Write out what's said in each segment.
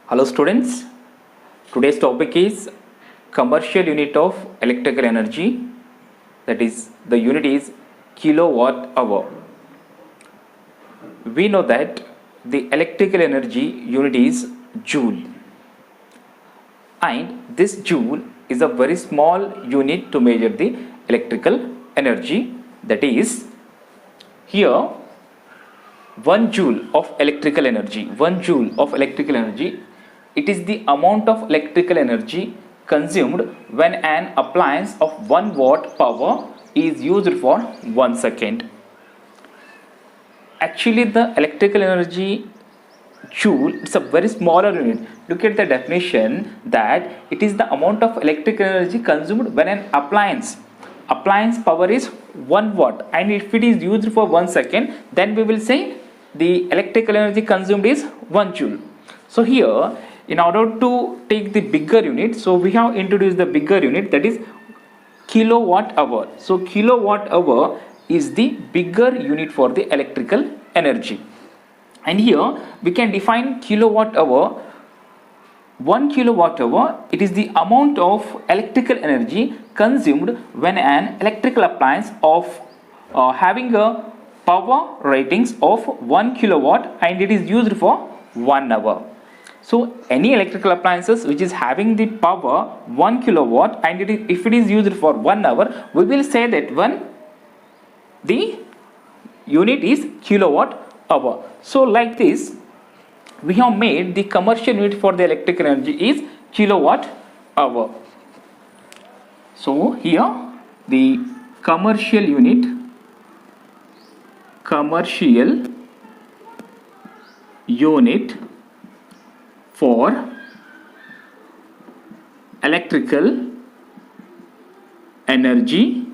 Hello students, today's topic is commercial unit of electrical energy, that is the unit is kilowatt hour. We know that the electrical energy unit is joule, and this joule is a very small unit to measure the electrical energy, that is here 1 joule of electrical energy, it is the amount of electrical energy consumed when an appliance of 1 watt power is used for 1 second. Actually, the electrical energy joule, it's a very smaller unit. Look at the definition, that it is the amount of electrical energy consumed when an appliance power is 1 watt, and if it is used for 1 second, then we will say the electrical energy consumed is 1 joule. So here, in order to take the bigger unit, so we have introduced the bigger unit, that is kilowatt hour. So kilowatt hour is the bigger unit for the electrical energy, and here we can define kilowatt hour. 1 kilowatt hour, it is the amount of electrical energy consumed when an electrical appliance of having a power ratings of 1 kilowatt and it is used for 1 hour. So any electrical appliances which is having the power 1 kilowatt and if it is used for 1 hour, we will say that the unit is kilowatt hour. So like this, we have made the commercial unit for the electrical energy is kilowatt hour. So here the commercial unit for electrical energy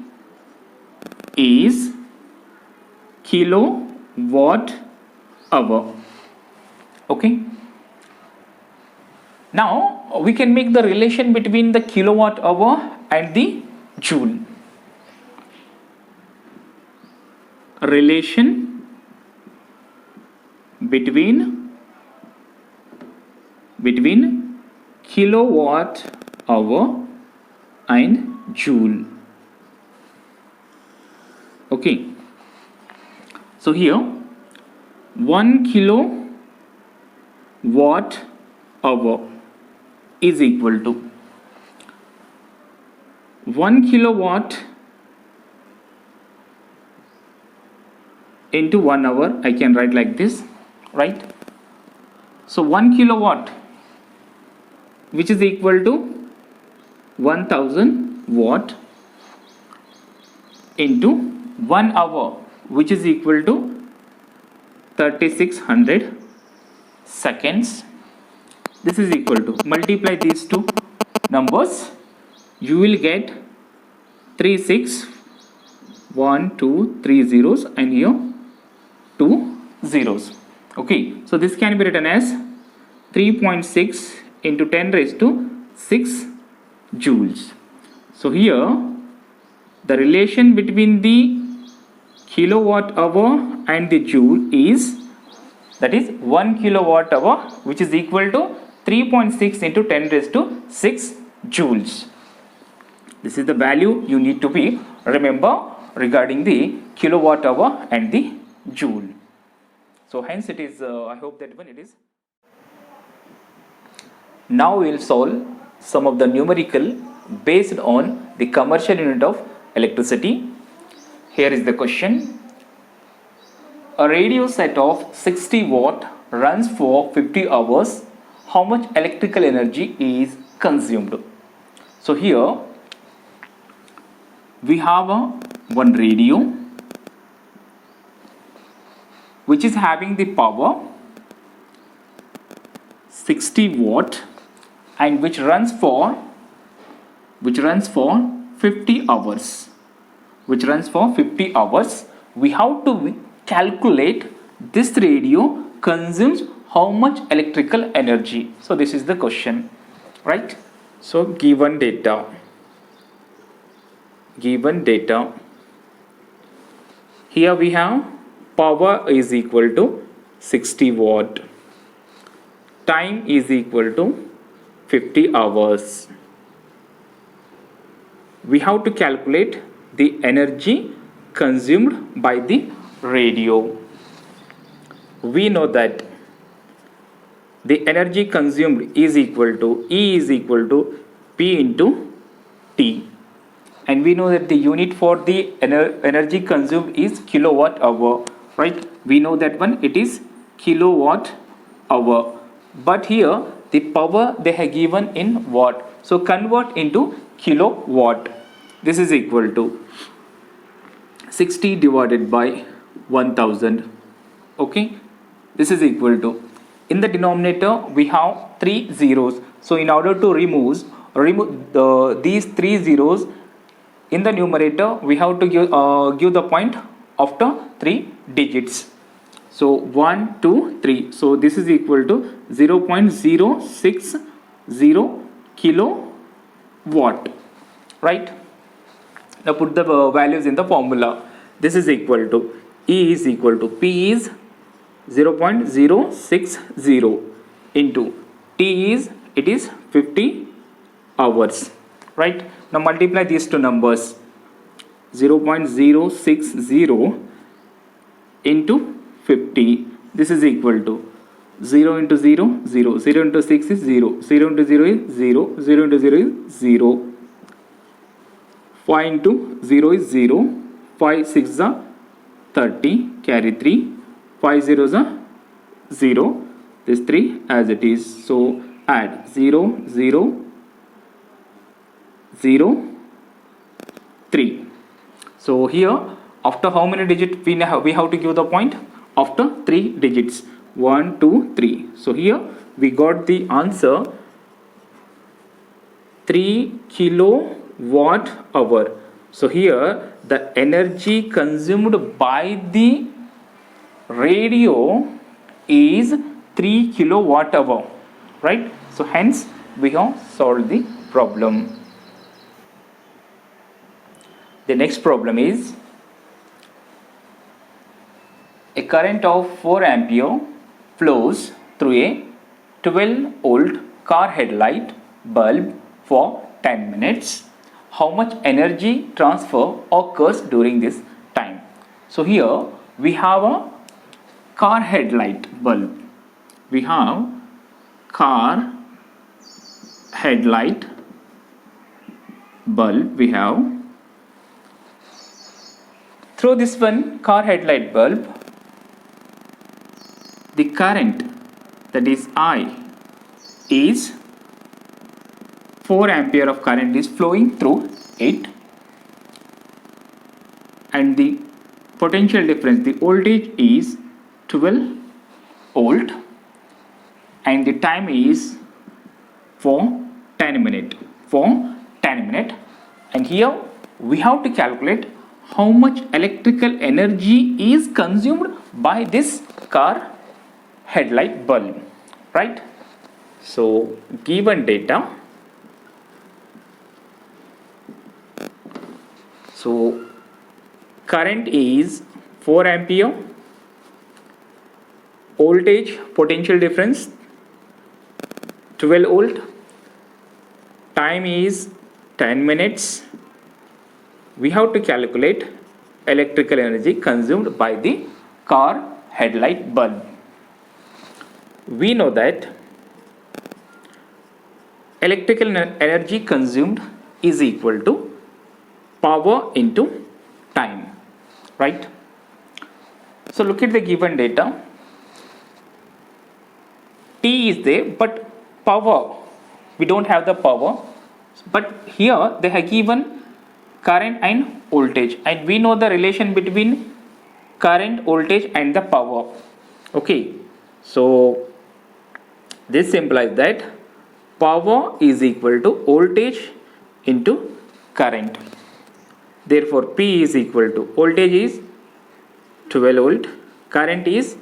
is kilowatt hour. Okay, now we can make the relation between the kilowatt hour and the joule. Relation between kilowatt hour and joule. Okay, so here 1 kilowatt hour is equal to 1 kilowatt into 1 hour. I can write like this, right? So 1 kilowatt, which is equal to 1000 watt, into 1 hour, which is equal to 3600 seconds. This is equal to, multiply these two numbers, you will get 3 zeros and here 2 zeros. Okay, so this can be written as 3.6 into 10 raised to 6 joules. So here the relation between the kilowatt hour and the joule is, that is 1 kilowatt hour, which is equal to 3.6 into 10 raised to 6 joules. This is the value you need to be remember regarding the kilowatt hour and the joule. So hence it is, I hope that when it is. Now we will solve some of the numerical based on the commercial unit of electricity. Here is the question. A radio set of 60 watt runs for 50 hours. How much electrical energy is consumed? So here we have one radio which is having the power 60 watt and which runs for 50 hours. We have to calculate this radio consumes how much electrical energy. So this is the question, right? So given data, here we have power is equal to 60 watt time is equal to 50 hours. We have to calculate the energy consumed by the radio. We know that the energy consumed is equal to E is equal to P into T, and we know that the unit for the energy consumed is kilowatt hour, right? We know that one, it is kilowatt hour, but here the power they have given in watt, so convert into kilowatt. This is equal to 60 divided by 1000. Okay, this is equal to, in the denominator we have 3 zeros, so in order to remove these 3 zeros in the numerator, we have to give the point after 3 digits. So 1 2 3, so this is equal to 0.060 kilowatt, right? Now put the values in the formula. This is equal to, E is equal to, P is 0.060 into T is, it is 50 hours, right? Now multiply these two numbers, 0.060 into 50. This is equal to 0 into 0, 0, 0 into 6 is 0, 0 into 0 is 0, 0 into 0 is 0, 5 into 0 is 0, 5 6 is 30, carry 3, 5 zeros are 0, this 3 as it is, so add 0 0 0 3. So here after how many digits we have to give the point? After 3 digits, 1 2 3. So here we got the answer 3 kilowatt hour. So here the energy consumed by the radio is 3 kilowatt hour, right? So hence we have solved the problem. The next problem is, a current of 4 ampere flows through a 12 volt car headlight bulb for 10 minutes. How much energy transfer occurs during this time? So here we have a car headlight bulb. We have car headlight bulb. We have, through this one car headlight bulb, the current, that is I, is 4 ampere of current is flowing through it, and the potential difference, the voltage is 12 volt, and the time is for 10 minutes, and here we have to calculate how much electrical energy is consumed by this car headlight bulb, right? So given data, so current is 4 ampere, voltage potential difference 12 volt, time is 10 minutes. We have to calculate electrical energy consumed by the car headlight bulb. We know that electrical energy consumed is equal to power into time, right? So look at the given data. T is there, but power, we don't have the power, but here they have given current and voltage, and we know the relation between current, voltage and the power. Okay, so this implies that power is equal to voltage into current. Therefore P is equal to, voltage is 12 volt, current is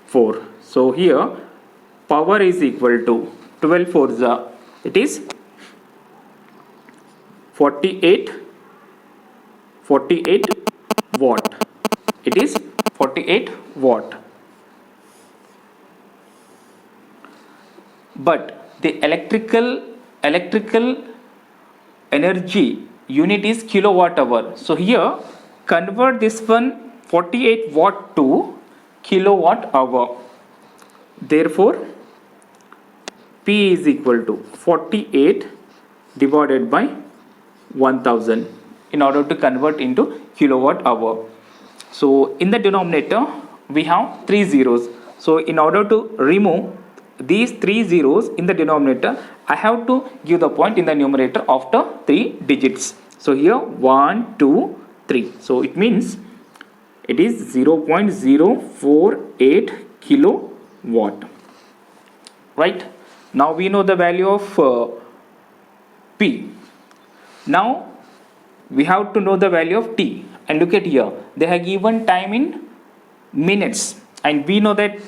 4. So here power is equal to 12 4s, it is 48 watt. It is 48 watt. but the electrical energy unit is kilowatt hour. So here convert this one 48 watt to kilowatt hour. Therefore P is equal to 48 divided by 1000 in order to convert into kilowatt hour. So in the denominator we have 3 zeros. So in order to remove these 3 zeros in the denominator, I have to give the point in the numerator after 3 digits. So here 1, 2, 3. So it means it is 0.048 kilowatt. Right? Now we know the value of P. Now we have to know the value of T. And look at here. They have given time in minutes. And we know that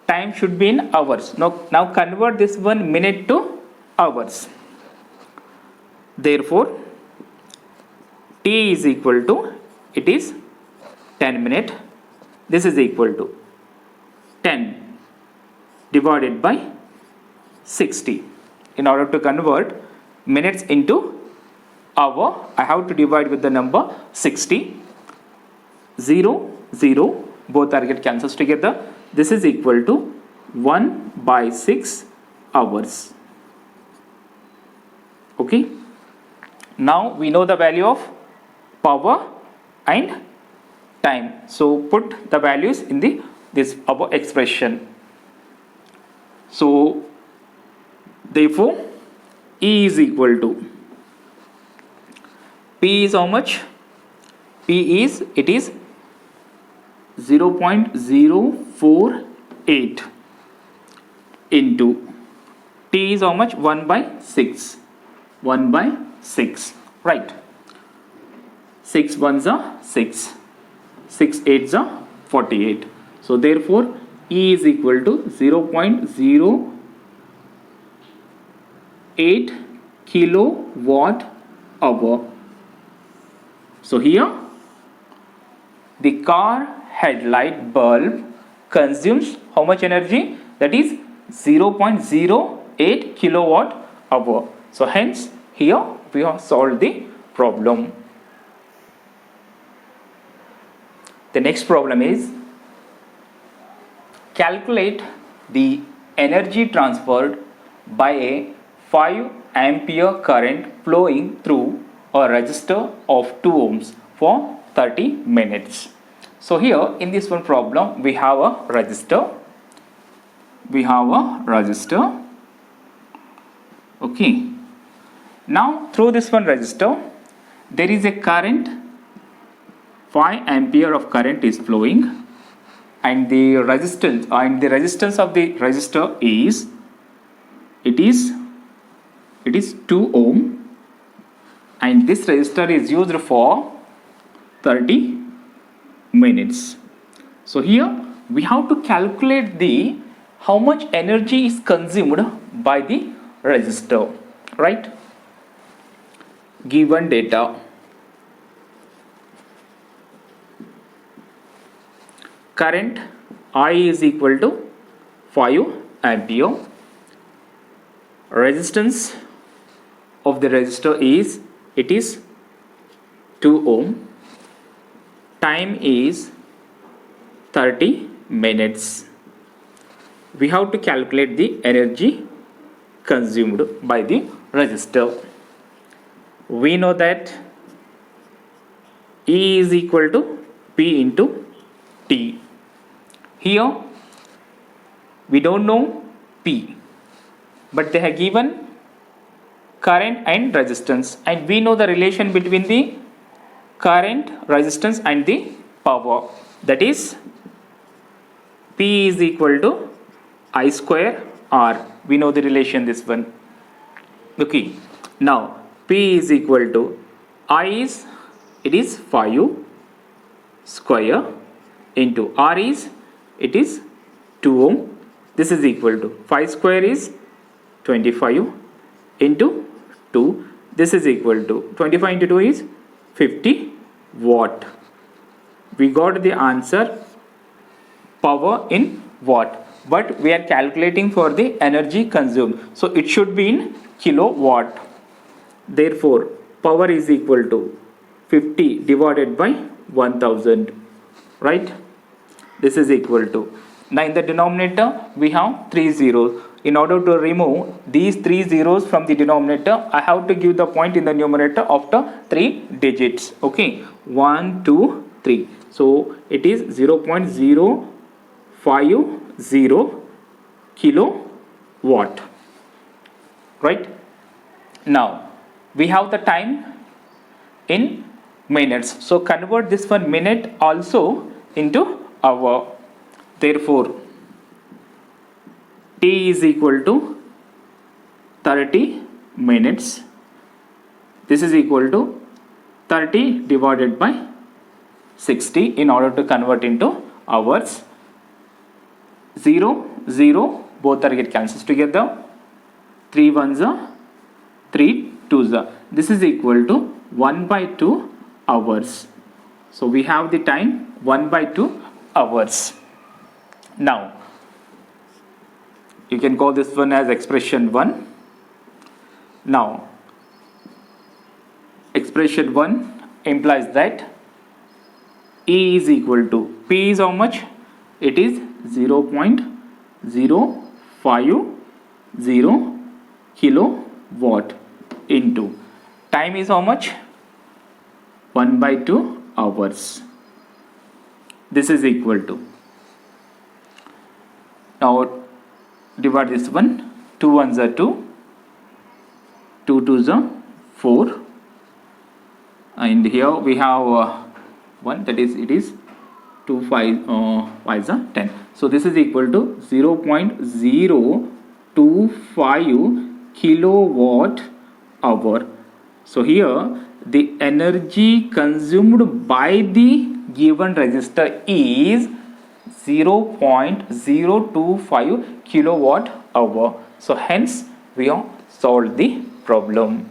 time should be in hours. Now convert this 1 minute to hours. Therefore, T is equal to, it is 10 minutes. This is equal to 10 divided by 60. In order to convert minutes into hour, I have to divide with the number 60. 0, 0, both are get cancels together. This is equal to 1 by 6 hours. Okay. Now we know the value of power and time. So put the values in this our expression. So therefore E is equal to, P is how much? P is, it is 0.048 into T is how much? 1 by 6. 1 by 6. Right. 6 ones are 6. 6 eights are 48. So therefore E is equal to 0.08 kilowatt hour. So here the car headlight bulb consumes how much energy? That is 0.08 kilowatt hour. So hence here we have solved the problem. The next problem is calculate the energy transferred by a 5 ampere current flowing through a resistor of 2 ohms for 30 minutes. So here in this one problem we have a resistor. Okay. Now through this one resistor there is a current, 5 ampere of current is flowing, and the resistance of the resistor is, it is 2 ohm, and this resistor is used for 30 minutes. So here we have to calculate the how much energy is consumed by the resistor, right? Given data, current I is equal to 5 ampere, resistance of the resistor is, it is 2 ohm, time is 30 minutes. We have to calculate the energy consumed by the resistor. We know that E is equal to P into T. Here we don't know P, but they have given current and resistance, and we know the relation between the current, resistance and the power, that is P is equal to I square R. We know the relation, this one. Okay. Now P is equal to I is, it is 5 square into R is, it is 2 ohm. This is equal to 5 square is 25 into 2. This is equal to 25 into 2 is 50 watt. We got the answer, power in watt. but we are calculating for the energy consumed, so it should be in kilowatt. Therefore power is equal to 50 divided by 1000, right? This is equal to, now in the denominator we have 3 zeros. In order to remove these 3 zeros from the denominator, I have to give the point in the numerator after 3 digits. Okay, 1 2 3, so it is 0.050 kilowatt, right? Now we have the time in minutes, so convert this one minute also into hour. Therefore T is equal to 30 minutes. This is equal to 30 divided by 60 in order to convert into hours. 0 0 both are get cancels together, 3 ones are 3 twos are, this is equal to 1 by 2 hours. So we have the time 1 by 2 hours. Now you can call this one as expression 1. Now expression 1 implies that E is equal to, P is how much? It is 0.050 kilowatt into time is how much? 1 by 2 hours. This is equal to, now divide this one, 2 ones are 2, 2 twos are 4, and here we have 1, that is it is 2 5 5s are 10, so this is equal to 0.025 kilowatt hour. So here the energy consumed by the given resistor is 0.025 kilowatt hour. So hence we have solved the problem.